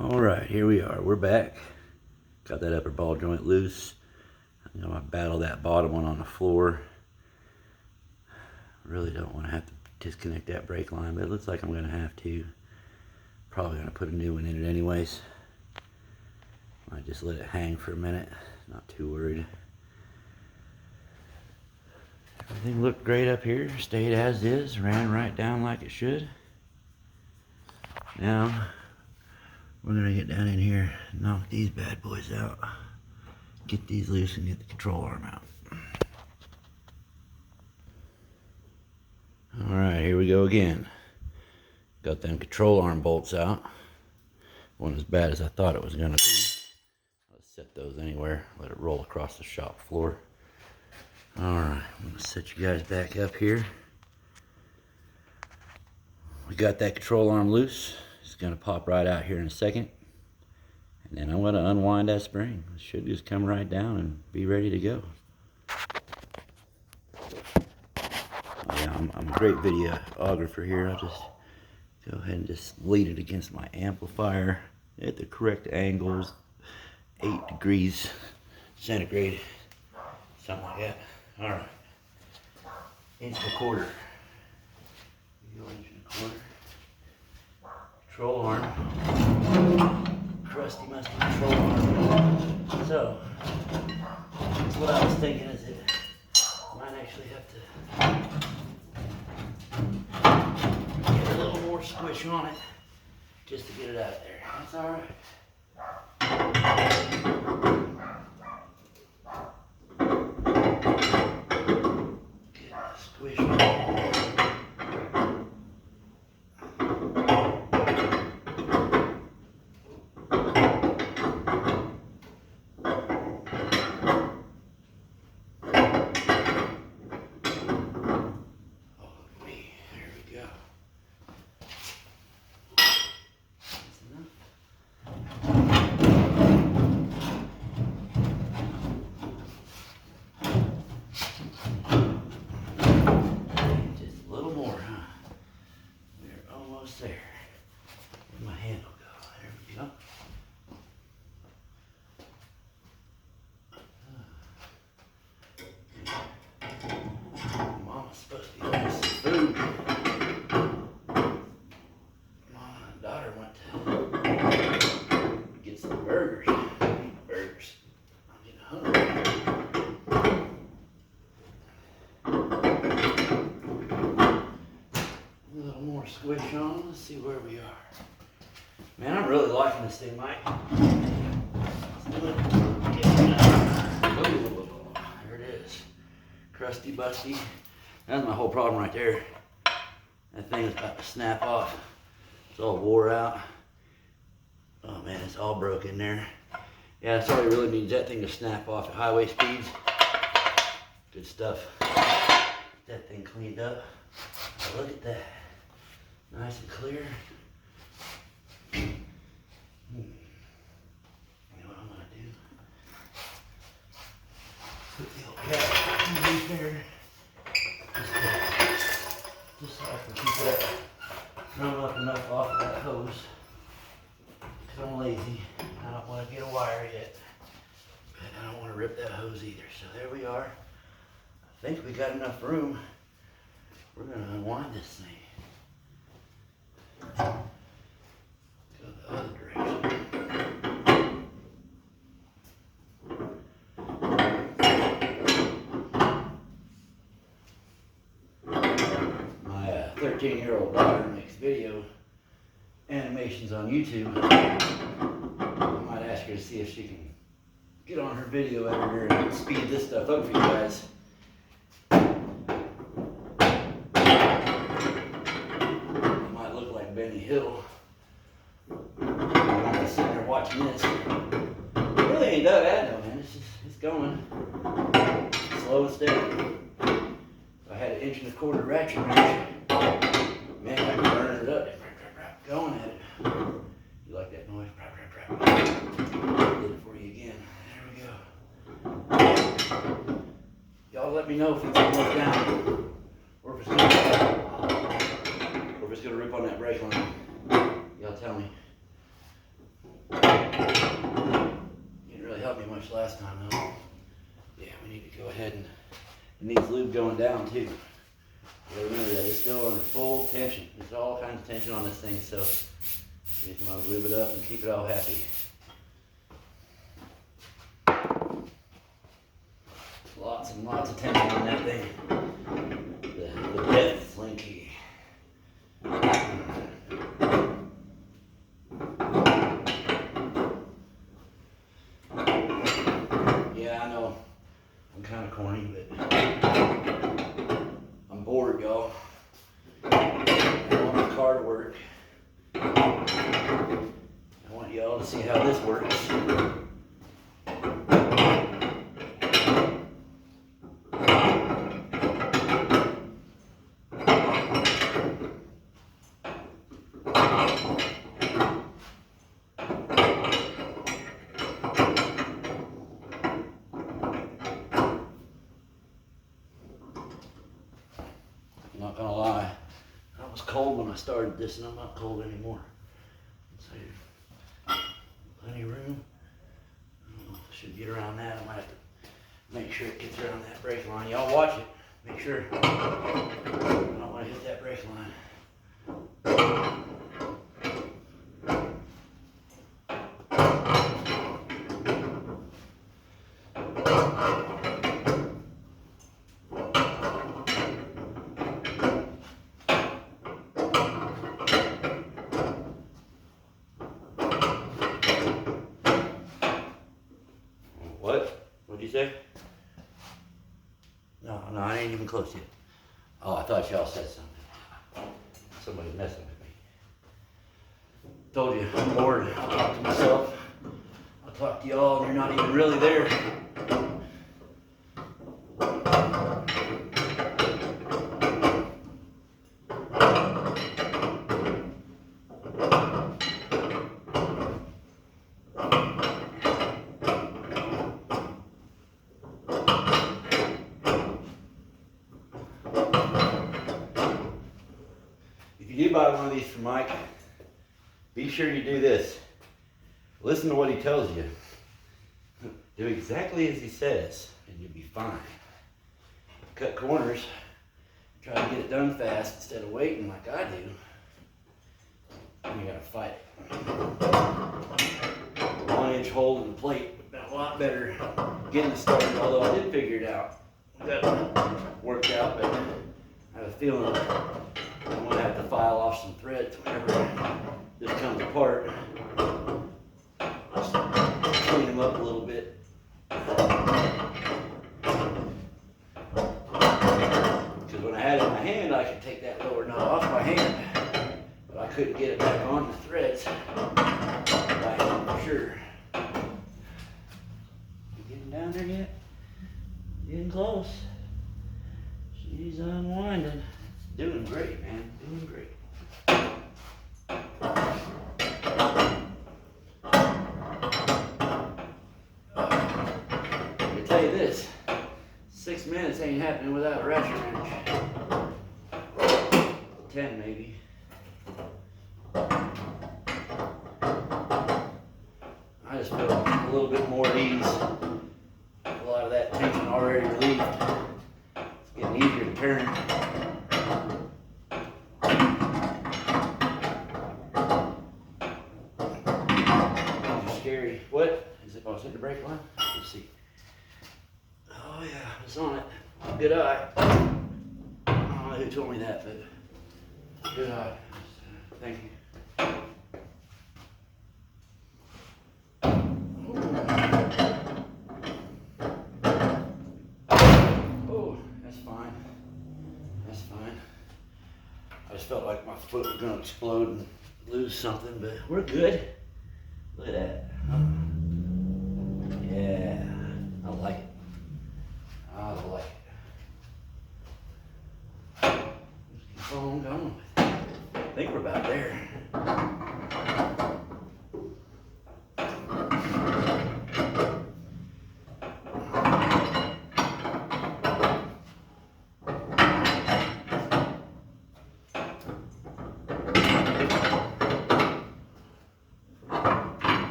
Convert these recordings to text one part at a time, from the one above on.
All right, here we are. We're back. Got that upper ball joint loose. I'm gonna battle that bottom one on the floor. Really don't want to have to disconnect that brake line, but it looks like I'm gonna have to. Probably gonna put a new one in it anyways. Might just let it hang for a minute. Not too worried. Everything looked great up here. Stayed as is. Ran right down like it should. Now we're gonna get down in here and knock these bad boys out. Get these loose and get the control arm out. Alright, here we go again. Got them control arm bolts out. Wasn't as bad as I thought it was gonna be. Let's set those anywhere. Let it roll across the shop floor. Alright, I'm gonna set you guys back up here. We got that control arm loose. It's gonna pop right out here in a second. And then I'm gonna unwind that spring. It should just come right down and be ready to go. Oh yeah, I'm a great videographer here. I'll just go ahead and just lead it against my amplifier at the correct angles. 8 degrees centigrade. Something like that. Alright. Inch and a quarter. Inch and a quarter. Control arm. Crusty, musty control arm. So, that's what I was thinking is it might actually have to get a little more squish on it just to get it out of there. That's alright. Get a squish on it. There. Where'd my handle go? There we go. Mama's supposed to be eating some food. Mama and daughter went to get some burgers. Burgers. I'm getting hungry. A little more squish on. Let's see where we are. Man, I'm really liking this thing, Mike. Let's do it. There it is. Crusty, busty. That's my whole problem right there. That thing is about to snap off. It's all wore out. Oh man, it's all broke in there. Yeah, that's all it really needs, that thing to snap off at highway speeds. Good stuff. Get that thing cleaned up. Oh, look at that. Nice and clear. You know what I'm gonna do? Put the old cap underneath there. Just so I can keep that drum up enough off of that hose. Because I'm lazy. I don't want to get a wire yet. But I don't want to rip that hose either. So there we are. I think we got enough room. We're gonna unwind this thing. Go the other direction. My 13-year-old daughter makes video animations on YouTube. I might ask her to see if she can get on her video editor and speed this stuff up for you guys. Benny Hill. I'm just sitting there watching this. It really ain't that bad though, man. It's going slow and steady. If I had an 1 1/4 ratchet wrench, man, I'd be burning it up. Going at it. You like that noise? Did it for you again. There we go. Y'all let me know if it's almost down or if it's gonna rip on that brake line. Y'all tell me. Didn't really help me much last time though. Yeah, we need to go ahead and it needs lube going down too. But remember that it's still under full tension. There's all kinds of tension on this thing, so you just want to lube it up and keep it all happy. Lots and lots of tension on that thing. The death slinky. Yeah, I know. I'm kind of corny, but I'm bored, y'all. I want the car to work. I want y'all to see how this works. I'm not gonna lie, I was cold when I started this and I'm not cold anymore. So, plenty of room. Should get around that. I might have to make sure it gets around that brake line. Y'all watch it. Make sure. I don't want to hit that brake line. What? What'd you say? No, I ain't even close yet. Oh, I thought y'all said something. Somebody's messing with me. Told you, I'm bored. I'll talk to myself. I'll talk to y'all, and you're not even really there. If you do buy one of these from Mike, be sure you do this. Listen to what he tells you. Do exactly as he says, and you'll be fine. Cut corners, try to get it done fast instead of waiting like I do. And you gotta fight it. 1-inch hole in the plate would have been a lot better getting it started, although I did figure it out. That worked out, but I have a feeling I'm gonna have to file off some threads whenever this comes apart. Just clean them up a little bit. Because when I had it in my hand, I could take that lower knot off my hand, but I couldn't get it back on the threads. I am for sure. You getting down there yet? Getting close. She's unwinding. Doing great, man. Doing great. Let me tell you this. 6 minutes ain't happening without a ratchet wrench. 10 maybe. I just feel a little bit more at ease. A lot of that tension already relieved. It's getting easier to turn. Scary. What? Is it? Oh, is it the brake line? Let's see. Oh yeah, it's on it. Good eye. I don't know who told me that, but good eye. Thank you. Oh, that's fine. That's fine. I just felt like my foot was gonna explode and lose something, but we're good. Look at that. Yeah, I like it. I like it. Just keep on going with it. I think we're about there.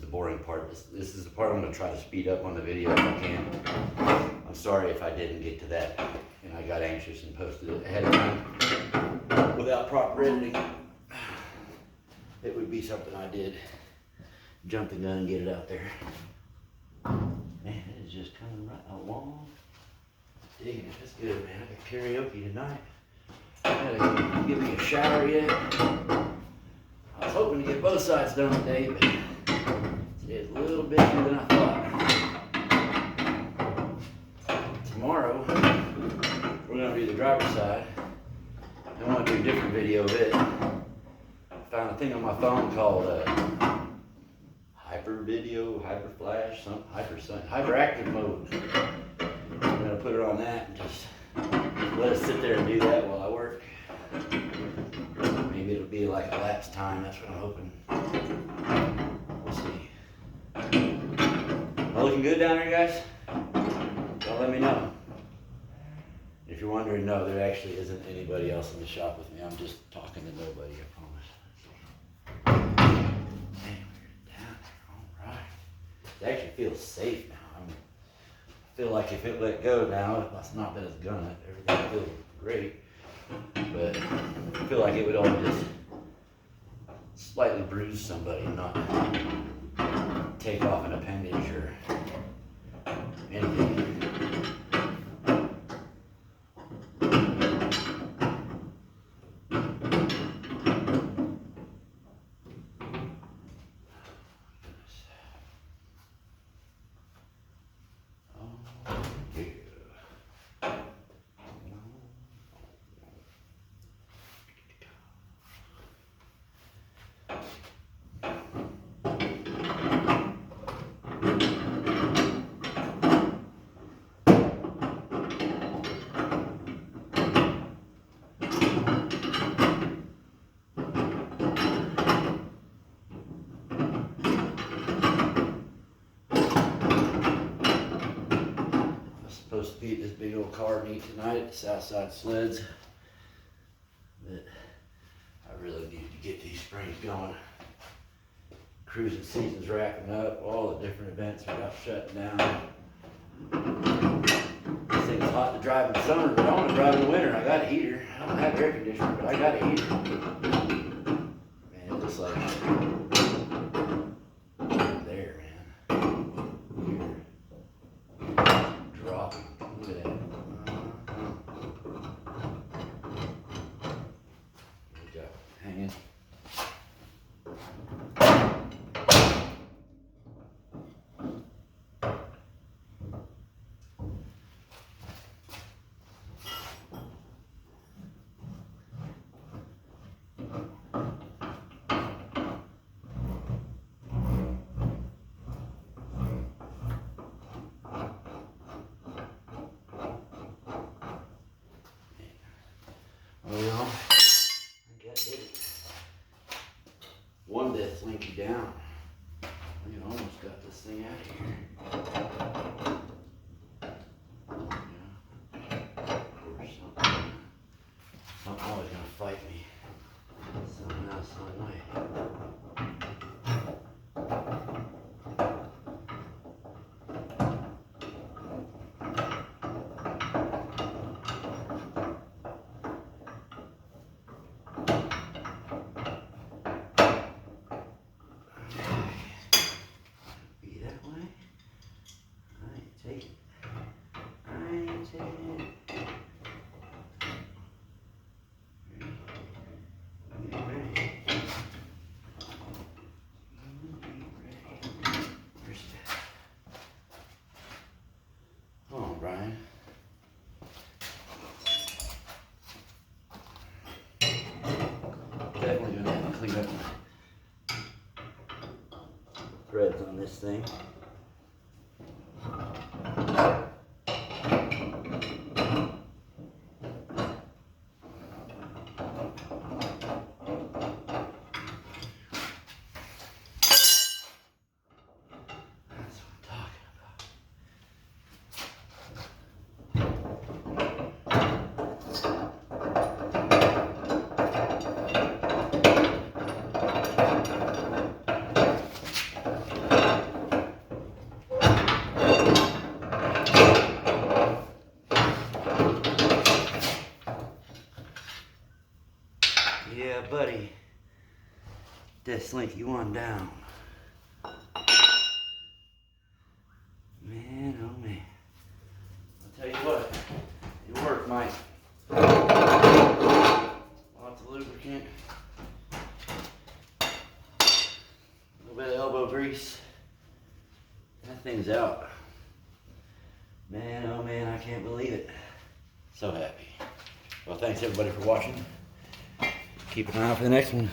boring part. This is the part I'm going to try to speed up on the video if I can. I'm sorry if I didn't get to that and I got anxious and posted it ahead of time without proper editing. It would be something I did. Jump the gun and get it out there. Man, it is just coming right along. Digging it. That's good, man. I got karaoke tonight. I gotta give me a shower yet. I was hoping to get both sides done today, but it's a little busier than I thought. Tomorrow, we're going to do the driver's side. I want to do a different video of it. I found a thing on my phone called hyper video, hyper flash, hyperactive mode. I'm going to put it on that and just let us sit there and do that while I work. Maybe it'll be like a lapse time, that's what I'm hoping. We'll see. Am I looking good down there, guys? Y'all let me know. If you're wondering, no, there actually isn't anybody else in the shop with me. I'm just talking to nobody, I promise. Man, we're down there, alright. It actually feels safe now. I feel like if it let go now, it's not that it's gonna, everything feels great. But I feel like it would only just slightly bruise somebody, not take off an appendage or anything. Supposed to beat this big old car meet tonight at the Southside Sleds, but I really need to get these springs going. Cruising season's wrapping up, all the different events are about shutting down. This thing's hot to drive in the summer, but I want to drive in the winter. I got a heater. I don't have air conditioner, but I got a heater. Man, it's just like there, man. Here. Dropping. Look at that. There we go. Hanging. Well, I got it. One death slinky down. We almost got this thing out of here. Something always gonna fight me. Somehow, some way. Brian. Definitely gonna have to clean up my threads on this thing. That slinky one down. Man, oh man. I'll tell you what, it worked, Mike. Lots of lubricant. A little bit of elbow grease. That thing's out. Man, oh man, I can't believe it. So happy. Well, thanks everybody for watching. Keep an eye out for the next one.